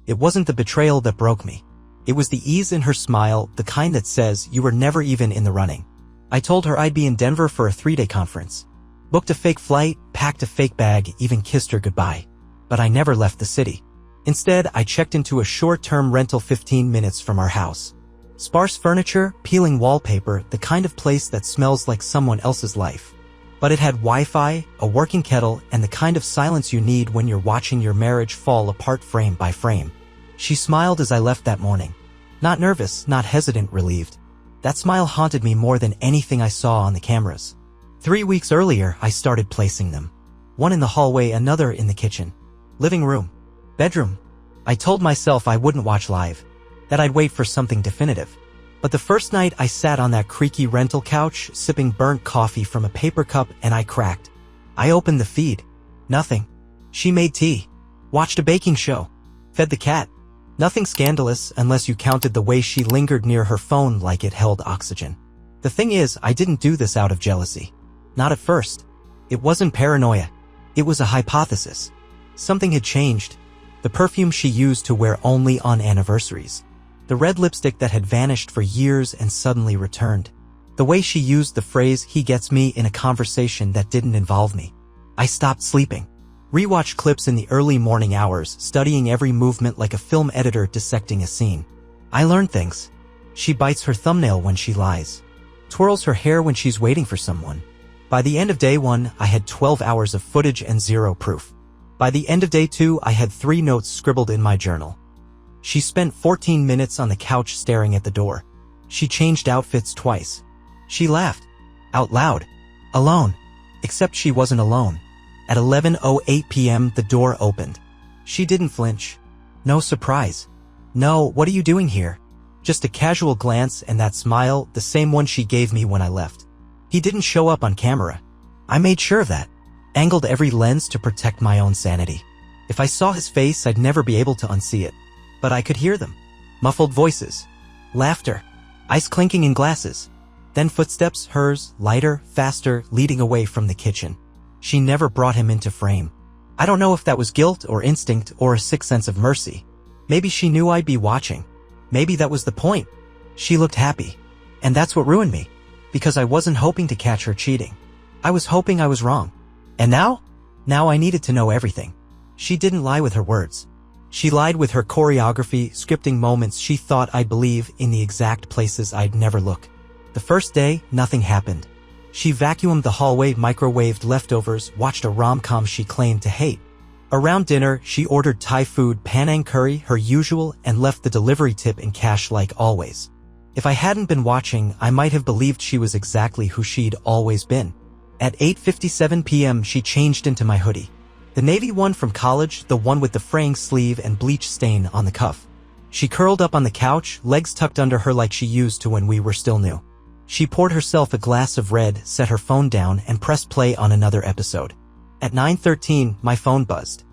It wasn't the betrayal that broke me. It was the ease in her smile, the kind that says you were never even in the running. I told her I'd be in Denver for a 3-day conference. Booked a fake flight, packed a fake bag, even kissed her goodbye. But I never left the city. Instead, I checked into a short-term rental 15 minutes from our house. Sparse furniture, peeling wallpaper, the kind of place that smells like someone else's life. But it had Wi-Fi, a working kettle, and the kind of silence you need when you're watching your marriage fall apart frame by frame. She smiled as I left that morning. Not nervous, not hesitant, relieved. That smile haunted me more than anything I saw on the cameras. 3 weeks earlier, I started placing them. One in the hallway, another in the kitchen. Living room. Bedroom. I told myself I wouldn't watch live, that I'd wait for something definitive. But the first night I sat on that creaky rental couch, sipping burnt coffee from a paper cup, and I cracked. I opened the feed. Nothing. She made tea. Watched a baking show. Fed the cat. Nothing scandalous unless you counted the way she lingered near her phone like it held oxygen. The thing is, I didn't do this out of jealousy. Not at first. It wasn't paranoia. It was a hypothesis. Something had changed. The perfume she used to wear only on anniversaries. The red lipstick that had vanished for years and suddenly returned. The way she used the phrase, "he gets me," in a conversation that didn't involve me. I stopped sleeping. Rewatched clips in the early morning hours, studying every movement like a film editor dissecting a scene. I learned things. She bites her thumbnail when she lies. Twirls her hair when she's waiting for someone. By the end of day 1, I had 12 hours of footage and 0 proof. By the end of day 2, I had 3 notes scribbled in my journal. She spent 14 minutes on the couch staring at the door. She changed outfits twice. She laughed. Out loud. Alone. Except she wasn't alone. At 11:08 p.m. the door opened. She didn't flinch. No surprise. No, "What are you doing here?" Just a casual glance and that smile, the same one she gave me when I left. He didn't show up on camera. I made sure of that. Angled every lens to protect my own sanity. If I saw his face, I'd never be able to unsee it. But I could hear them. Muffled voices. Laughter. Ice clinking in glasses. Then footsteps, hers, lighter, faster, leading away from the kitchen. She never brought him into frame. I don't know if that was guilt or instinct or a sick sense of mercy. Maybe she knew I'd be watching. Maybe that was the point. She looked happy. And that's what ruined me. Because I wasn't hoping to catch her cheating. I was hoping I was wrong. And now? Now I needed to know everything. She didn't lie with her words. She lied with her choreography, scripting moments she thought I'd believe in the exact places I'd never look. The first day, nothing happened. She vacuumed the hallway, microwaved leftovers, watched a rom-com she claimed to hate. Around dinner, she ordered Thai food, Panang curry, her usual, and left the delivery tip in cash like always. If I hadn't been watching, I might have believed she was exactly who she'd always been. At 8:57 p.m. she changed into my hoodie. The navy one from college, the one with the fraying sleeve and bleach stain on the cuff. She curled up on the couch, legs tucked under her like she used to when we were still new. She poured herself a glass of red, set her phone down, and pressed play on another episode. At 9:13, my phone buzzed.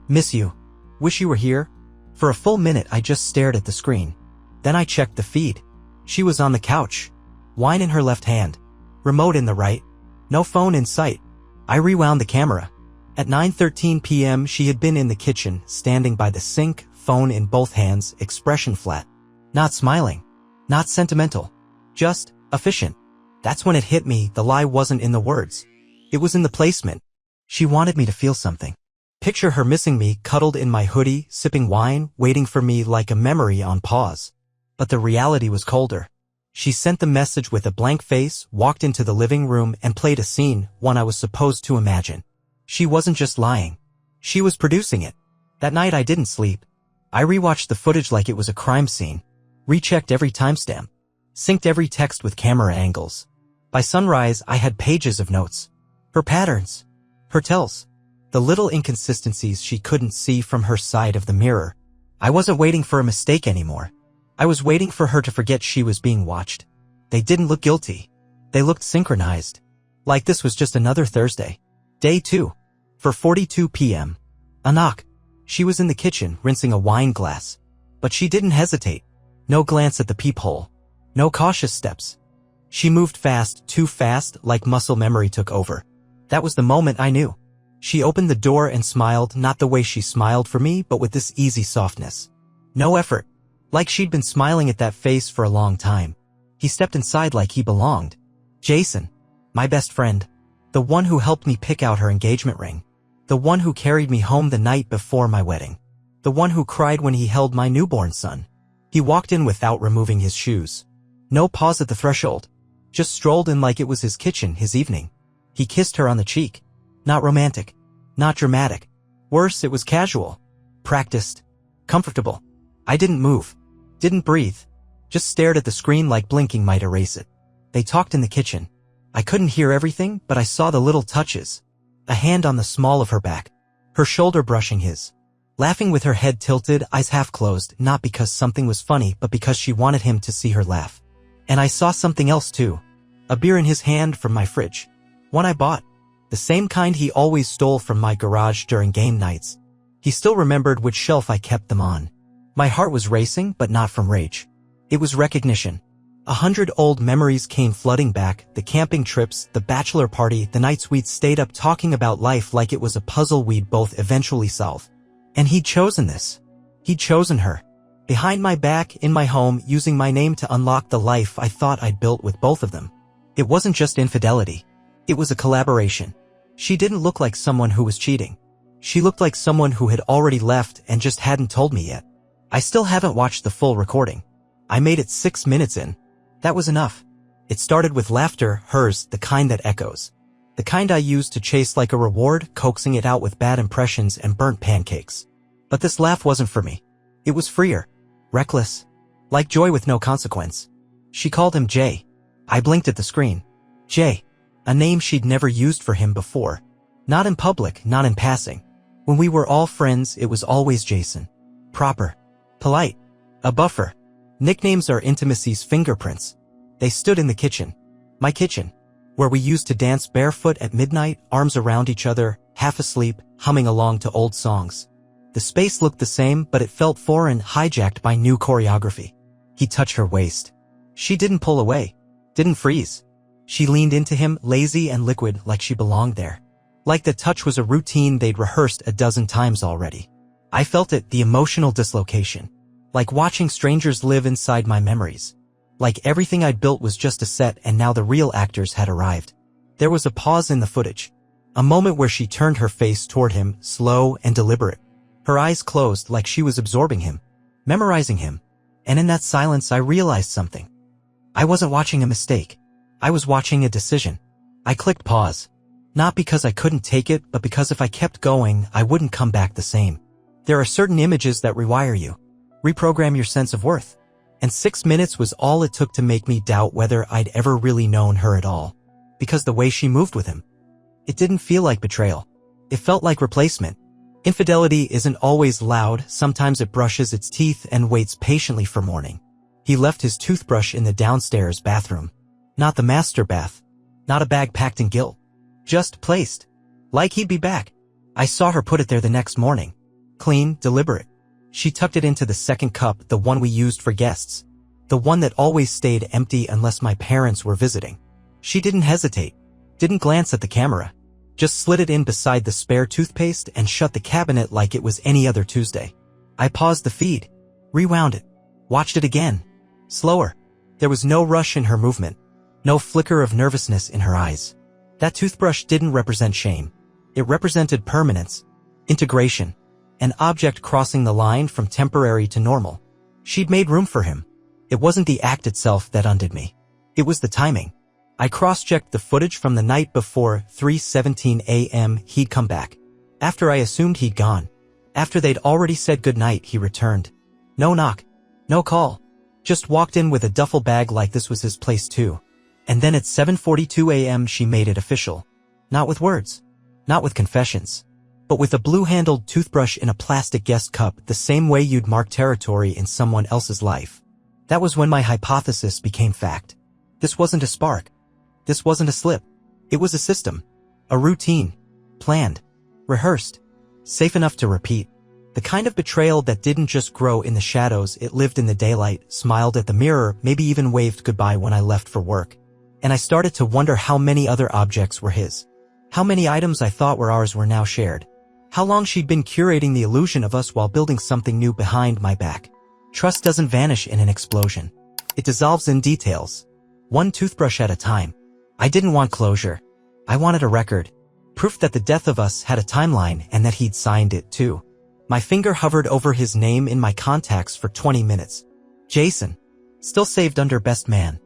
"Miss you. Wish you were here." For a full minute I just stared at the screen. Then I checked the feed. She was on the couch. Wine in her left hand. Remote in the right. No phone in sight. I rewound the camera. At 9:13 p.m. she had been in the kitchen, standing by the sink, phone in both hands, expression flat. Not smiling. Not sentimental. Just efficient. That's when it hit me, the lie wasn't in the words. It was in the placement. She wanted me to feel something. Picture her missing me, cuddled in my hoodie, sipping wine, waiting for me like a memory on pause. But the reality was colder. She sent the message with a blank face, walked into the living room, and played a scene, one I was supposed to imagine. She wasn't just lying. She was producing it. That night I didn't sleep. I rewatched the footage like it was a crime scene. Rechecked every timestamp. Synced every text with camera angles. By sunrise, I had pages of notes. Her patterns. Her tells. The little inconsistencies she couldn't see from her side of the mirror. I wasn't waiting for a mistake anymore. I was waiting for her to forget she was being watched. They didn't look guilty. They looked synchronized. Like this was just another Thursday. Day 2. 4:42 p.m. A knock. She was in the kitchen, rinsing a wine glass. But she didn't hesitate. No glance at the peephole. No cautious steps. She moved fast, too fast, like muscle memory took over. That was the moment I knew. She opened the door and smiled, not the way she smiled for me, but with this easy softness. No effort. Like she'd been smiling at that face for a long time. He stepped inside like he belonged. Jason. My best friend. The one who helped me pick out her engagement ring. The one who carried me home the night before my wedding. The one who cried when he held my newborn son. He walked in without removing his shoes. No pause at the threshold. Just strolled in like it was his kitchen, his evening. He kissed her on the cheek. Not romantic. Not dramatic. Worse, it was casual. Practiced. Comfortable. I didn't move. Didn't breathe. Just stared at the screen like blinking might erase it. They talked in the kitchen. I couldn't hear everything, but I saw the little touches. A hand on the small of her back. Her shoulder brushing his. Laughing with her head tilted, eyes half closed, not because something was funny, but because she wanted him to see her laugh. And I saw something else too. A beer in his hand from my fridge. One I bought. The same kind he always stole from my garage during game nights. He still remembered which shelf I kept them on. My heart was racing, but not from rage. It was recognition. 100 old memories came flooding back, the camping trips, the bachelor party, the nights we'd stayed up talking about life like it was a puzzle we'd both eventually solve. And he'd chosen this. He'd chosen her. Behind my back, in my home, using my name to unlock the life I thought I'd built with both of them. It wasn't just infidelity. It was a collaboration. She didn't look like someone who was cheating. She looked like someone who had already left and just hadn't told me yet. I still haven't watched the full recording. I made it 6 minutes in. That was enough. It started with laughter, hers, the kind that echoes. The kind I used to chase like a reward, coaxing it out with bad impressions and burnt pancakes. But this laugh wasn't for me. It was freer. Reckless. Like joy with no consequence. She called him Jay. I blinked at the screen. Jay. A name she'd never used for him before. Not in public, not in passing. When we were all friends, it was always Jason. Proper. Polite. A buffer. Nicknames are intimacy's fingerprints. They stood in the kitchen. My kitchen. Where we used to dance barefoot at midnight, arms around each other, half asleep, humming along to old songs. The space looked the same, but it felt foreign, hijacked by new choreography. He touched her waist. She didn't pull away. Didn't freeze. She leaned into him, lazy and liquid, like she belonged there. Like the touch was a routine they'd rehearsed a dozen times already. I felt it, the emotional dislocation. Like watching strangers live inside my memories. Like everything I'd built was just a set and now the real actors had arrived. There was a pause in the footage. A moment where she turned her face toward him, slow and deliberate. Her eyes closed like she was absorbing him, memorizing him. And in that silence I realized something. I wasn't watching a mistake. I was watching a decision. I clicked pause. Not because I couldn't take it, but because if I kept going, I wouldn't come back the same. There are certain images that rewire you. Reprogram your sense of worth. And 6 minutes was all it took to make me doubt whether I'd ever really known her at all. Because the way she moved with him. It didn't feel like betrayal. It felt like replacement. Infidelity isn't always loud, sometimes it brushes its teeth and waits patiently for morning. He left his toothbrush in the downstairs bathroom. Not the master bath. Not a bag packed in guilt. Just placed. Like he'd be back. I saw her put it there the next morning. Clean, deliberate. She tucked it into the second cup, the one we used for guests. The one that always stayed empty unless my parents were visiting. She didn't hesitate. Didn't glance at the camera. Just slid it in beside the spare toothpaste and shut the cabinet like it was any other Tuesday. I paused the feed. Rewound it. Watched it again. Slower. There was no rush in her movement. No flicker of nervousness in her eyes. That toothbrush didn't represent shame. It represented permanence. Integration. An object crossing the line from temporary to normal. She'd made room for him. It wasn't the act itself that undid me. It was the timing. I cross-checked the footage from the night before 3:17 a.m. He'd come back. After I assumed he'd gone. After they'd already said goodnight, he returned. No knock. No call. Just walked in with a duffel bag like this was his place too. And then at 7:42 a.m. she made it official. Not with words. Not with confessions. But with a blue-handled toothbrush in a plastic guest cup, the same way you'd mark territory in someone else's life. That was when my hypothesis became fact. This wasn't a spark. This wasn't a slip. It was a system. A routine. Planned. Rehearsed. Safe enough to repeat. The kind of betrayal that didn't just grow in the shadows, it lived in the daylight, smiled at the mirror, maybe even waved goodbye when I left for work. And I started to wonder how many other objects were his. How many items I thought were ours were now shared. How long she'd been curating the illusion of us while building something new behind my back. Trust doesn't vanish in an explosion. It dissolves in details. One toothbrush at a time. I didn't want closure. I wanted a record. Proof that the death of us had a timeline and that he'd signed it too. My finger hovered over his name in my contacts for 20 minutes. Jason. Still saved under best man.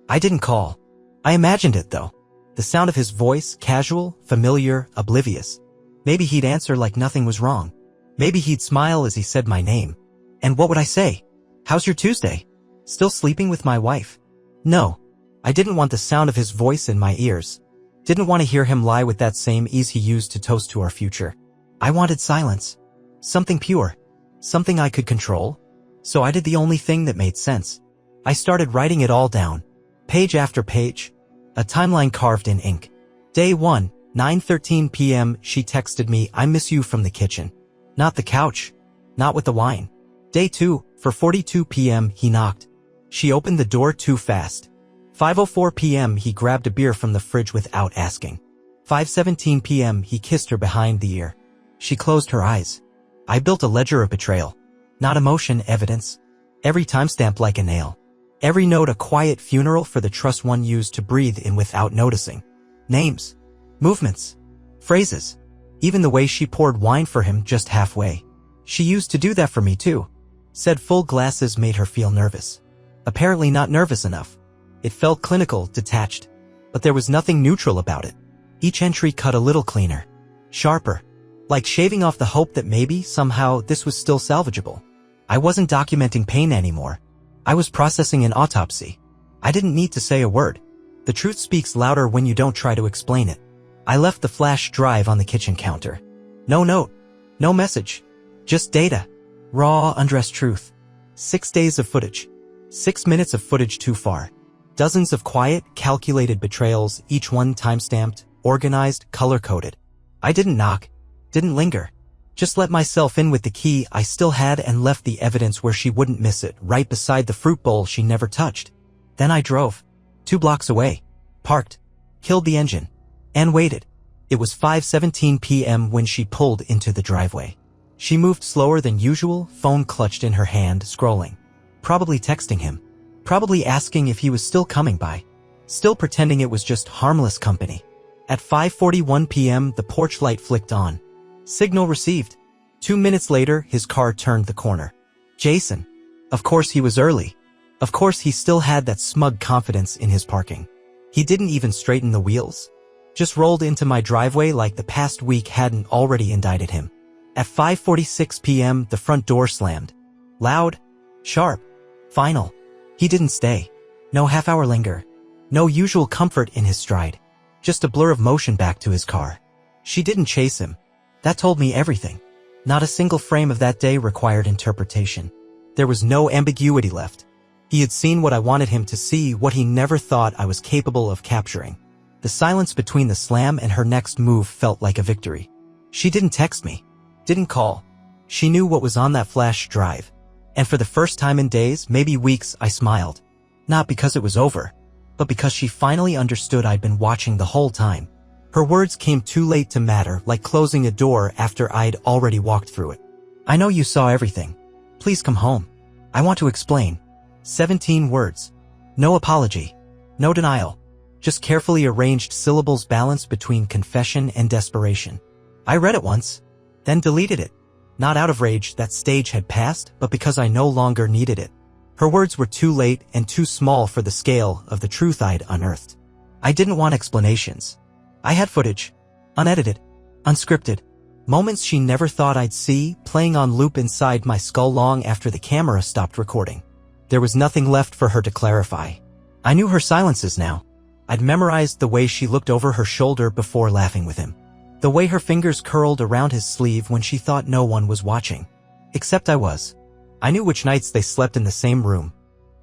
I didn't call. I imagined it though. The sound of his voice, casual, familiar, oblivious. Maybe he'd answer like nothing was wrong. Maybe he'd smile as he said my name. And what would I say? How's your Tuesday? Still sleeping with my wife? No. I didn't want the sound of his voice in my ears. Didn't want to hear him lie with that same ease he used to toast to our future. I wanted silence. Something pure. Something I could control. So I did the only thing that made sense. I started writing it all down. Page after page. A timeline carved in ink. Day 1, 9:13 p.m. She texted me, I miss you from the kitchen. Not the couch. Not with the wine. Day 2, 4:42 p.m. he knocked. She opened the door too fast. 5:04 p.m. he grabbed a beer from the fridge without asking. 5:17 p.m. he kissed her behind the ear. She closed her eyes. I built a ledger of betrayal. Not emotion, evidence. Every timestamp like a nail. Every note a quiet funeral for the trust one used to breathe in without noticing. Names. Movements. Phrases. Even the way she poured wine for him just halfway. She used to do that for me too. Said full glasses made her feel nervous. Apparently not nervous enough. It felt clinical, detached. But there was nothing neutral about it. Each entry cut a little cleaner. Sharper. Like shaving off the hope that maybe, somehow, this was still salvageable. I wasn't documenting pain anymore. I was processing an autopsy. I didn't need to say a word. The truth speaks louder when you don't try to explain it. I left the flash drive on the kitchen counter. No note. No message. Just data. Raw, undressed truth. 6 days of footage. 6 minutes of footage too far. Dozens of quiet, calculated betrayals, each one time-stamped, organized, color-coded. I didn't knock. Didn't linger. Just let myself in with the key I still had and left the evidence where she wouldn't miss it, right beside the fruit bowl she never touched. Then I drove. 2 blocks away. Parked. Killed the engine. And waited. It was 5:17 p.m. when she pulled into the driveway. She moved slower than usual, phone clutched in her hand, scrolling. Probably texting him. Probably asking if he was still coming by. Still pretending it was just harmless company. At 5:41 p.m. the porch light flicked on. Signal received. 2 minutes later, his car turned the corner. Jason. Of course he was early. Of course he still had that smug confidence in his parking. He didn't even straighten the wheels. Just rolled into my driveway like the past week hadn't already indicted him. At 5:46 p.m. the front door slammed. Loud. Sharp. Final. He didn't stay. No half-hour linger. No usual comfort in his stride. Just a blur of motion back to his car. She didn't chase him. That told me everything. Not a single frame of that day required interpretation. There was no ambiguity left. He had seen what I wanted him to see, what he never thought I was capable of capturing. The silence between the slam and her next move felt like a victory. She didn't text me. Didn't call. She knew what was on that flash drive. And for the first time in days, maybe weeks, I smiled. Not because it was over, but because she finally understood I'd been watching the whole time. Her words came too late to matter, like closing a door after I'd already walked through it. I know you saw everything. Please come home. I want to explain. 17 words. No apology. No denial. Just carefully arranged syllables balanced between confession and desperation. I read it once, then deleted it. Not out of rage, that stage had passed, but because I no longer needed it. Her words were too late and too small for the scale of the truth I'd unearthed. I didn't want explanations. I had footage. Unedited. Unscripted. Moments she never thought I'd see, playing on loop inside my skull long after the camera stopped recording. There was nothing left for her to clarify. I knew her silences now. I'd memorized the way she looked over her shoulder before laughing with him. The way her fingers curled around his sleeve when she thought no one was watching. Except I was. I knew which nights they slept in the same room.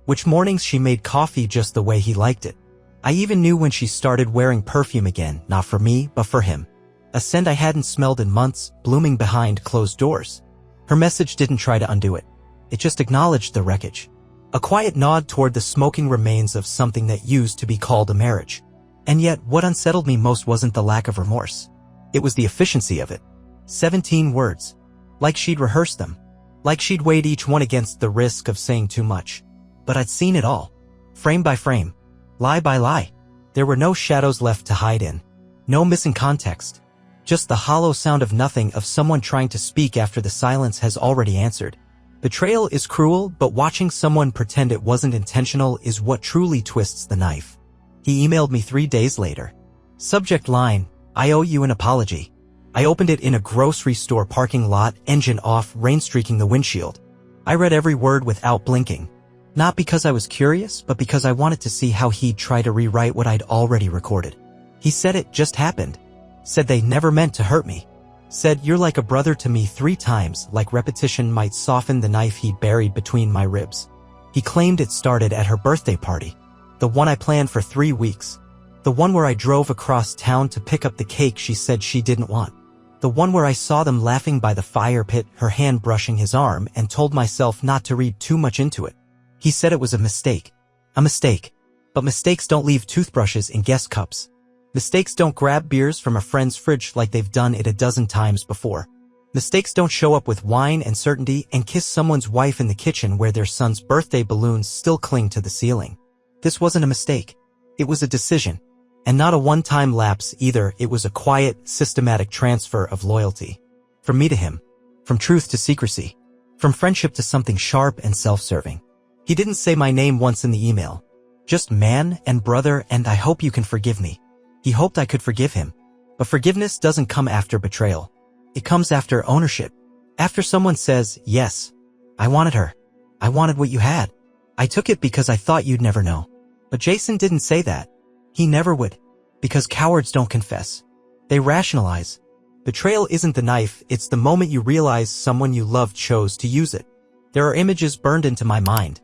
Which mornings she made coffee just the way he liked it. I even knew when she started wearing perfume again, not for me, but for him. A scent I hadn't smelled in months, blooming behind closed doors. Her message didn't try to undo it. It just acknowledged the wreckage. A quiet nod toward the smoking remains of something that used to be called a marriage. And yet, what unsettled me most wasn't the lack of remorse. It was the efficiency of it. 17 words. Like she'd rehearsed them. Like she'd weighed each one against the risk of saying too much. But I'd seen it all. Frame by frame. Lie by lie. There were no shadows left to hide in. No missing context. Just the hollow sound of nothing, of someone trying to speak after the silence has already answered. Betrayal is cruel, but watching someone pretend it wasn't intentional is what truly twists the knife. He emailed me 3 days later. Subject line, I owe you an apology. I opened it in a grocery store parking lot, engine off, rain streaking the windshield. I read every word without blinking. Not because I was curious, but because I wanted to see how he'd try to rewrite what I'd already recorded. He said it just happened. Said they never meant to hurt me. Said you're like a brother to me 3 times, like repetition might soften the knife he'd buried between my ribs. He claimed it started at her birthday party. The one I planned for 3 weeks. The one where I drove across town to pick up the cake she said she didn't want. The one where I saw them laughing by the fire pit, her hand brushing his arm, and told myself not to read too much into it. He said it was a mistake. A mistake. But mistakes don't leave toothbrushes in guest cups. Mistakes don't grab beers from a friend's fridge like they've done it a dozen times before. Mistakes don't show up with wine and certainty and kiss someone's wife in the kitchen where their son's birthday balloons still cling to the ceiling. This wasn't a mistake. It was a decision. And not a one-time lapse either. It was a quiet, systematic transfer of loyalty. From me to him. From truth to secrecy. From friendship to something sharp and self-serving. He didn't say my name once in the email. Just man and brother, and I hope you can forgive me. He hoped I could forgive him. But forgiveness doesn't come after betrayal. It comes after ownership. After someone says, yes, I wanted her. I wanted what you had. I took it because I thought you'd never know. But Jason didn't say that. He never would. Because cowards don't confess. They rationalize. Betrayal isn't the knife, it's the moment you realize someone you loved chose to use it. There are images burned into my mind.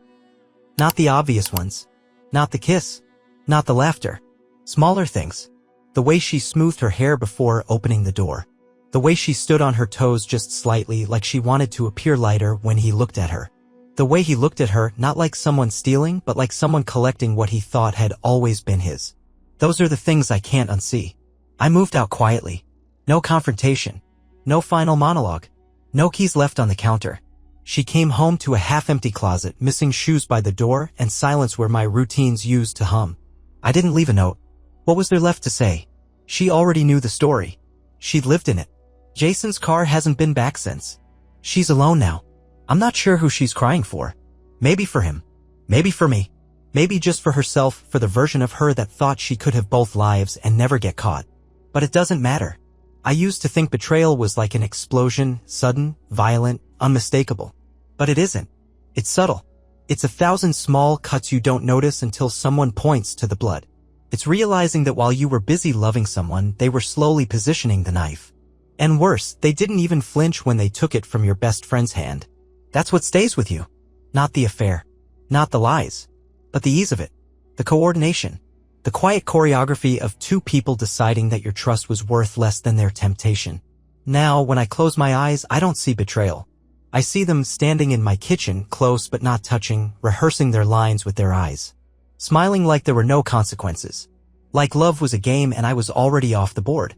Not the obvious ones. Not the kiss. Not the laughter. Smaller things. The way she smoothed her hair before opening the door. The way she stood on her toes just slightly, like she wanted to appear lighter when he looked at her. The way he looked at her, not like someone stealing, but like someone collecting what he thought had always been his. Those are the things I can't unsee. I moved out quietly. No confrontation. No final monologue. No keys left on the counter. She came home to a half-empty closet, missing shoes by the door, and silence where my routines used to hum. I didn't leave a note. What was there left to say? She already knew the story. She'd lived in it. Jason's car hasn't been back since. She's alone now. I'm not sure who she's crying for. Maybe for him. Maybe for me. Maybe just for herself, for the version of her that thought she could have both lives and never get caught. But it doesn't matter. I used to think betrayal was like an explosion, sudden, violent, unmistakable. But it isn't. It's subtle. It's 1,000 small cuts you don't notice until someone points to the blood. It's realizing that while you were busy loving someone, they were slowly positioning the knife. And worse, they didn't even flinch when they took it from your best friend's hand. That's what stays with you. Not the affair. Not the lies. But the ease of it. The coordination. The quiet choreography of 2 people deciding that your trust was worth less than their temptation. Now, when I close my eyes, I don't see betrayal. I see them standing in my kitchen, close but not touching, rehearsing their lines with their eyes. Smiling like there were no consequences. Like love was a game and I was already off the board.